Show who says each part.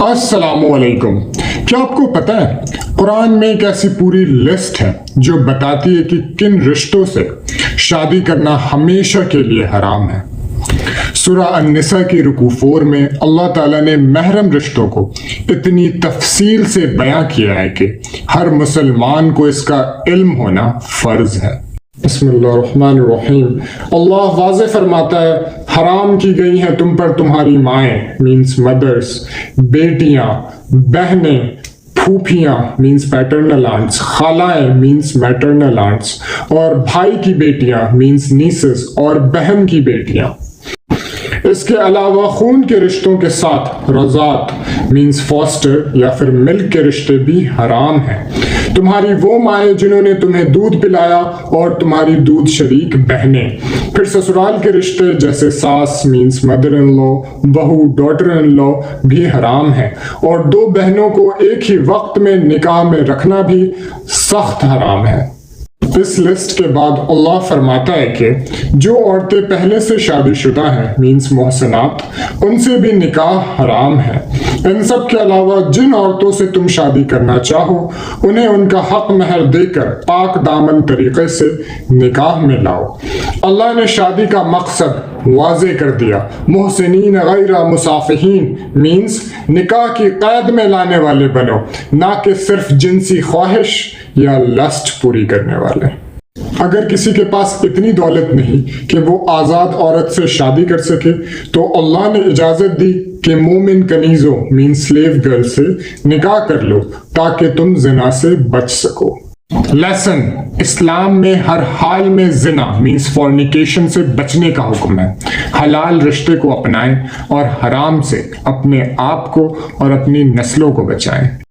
Speaker 1: السلام علیکم۔ کیا آپ کو پتہ ہے قرآن میں ایک ایسی پوری لسٹ ہے جو بتاتی ہے کہ کن رشتوں سے شادی کرنا ہمیشہ کے لیے حرام ہے۔ سورہ النساء کی رکوع 4 میں اللہ تعالیٰ نے محرم رشتوں کو اتنی تفصیل سے بیان کیا ہے کہ ہر مسلمان کو اس کا علم ہونا فرض ہے۔ بسم اللہ الرحمن الرحیم۔ اللہ واضح فرماتا ہے، حرام کی گئی ہیں تم پر تمہاری مائیں مینس مدرز، بیٹیاں، بہنیں، پھوپھیاں مینس پیٹرنل آنٹس، خالائیں مینس میٹرنل آنٹس، اور بھائی کی بیٹیاں مینس نیسز اور بہن کی بیٹیاں۔ اس کے علاوہ خون کے رشتوں کے ساتھ رضاعت مینس فاسٹر یا پھر ملک کے رشتے بھی حرام ہیں۔ تمہاری وہ مائیں جنہوں نے تمہیں دودھ پلایا اور تمہاری دودھ شریک بہنیں۔ پھر سسرال کے رشتے جیسے ساس مینس مدر ان لو، بہو ڈاٹر ان لو بھی حرام ہیں، اور دو بہنوں کو ایک ہی وقت میں نکاح میں رکھنا بھی سخت حرام ہے۔ اس لسٹ کے بعد اللہ فرماتا ہے کہ جو عورتیں پہلے سے شادی شدہ ہیں مینس محسنات، ان سے بھی نکاح حرام ہے۔ ان سب کے علاوہ جن عورتوں سے تم شادی کرنا چاہو انہیں ان کا حق مہر دے کر پاک دامن طریقے سے نکاح میں لاؤ۔ اللہ نے شادی کا مقصد واضح کر دیا۔ محسنین غیر مصافحین مینس نکاح کی قید میں لانے والے بنو، نہ کہ صرف جنسی خواہش یا لسٹ پوری کرنے والے۔ اگر کسی کے پاس اتنی دولت نہیں کہ وہ آزاد عورت سے شادی کر سکے تو اللہ نے اجازت دی کہ مومن کنیزوں مین سلیو گرل سے نکاح کر لو تاکہ تم زنا سے بچ سکو۔ لیسن: اسلام میں ہر حال میں زنا مینس فورنیکیشن سے بچنے کا حکم ہے۔ حلال رشتے کو اپنائیں اور حرام سے اپنے آپ کو اور اپنی نسلوں کو بچائیں۔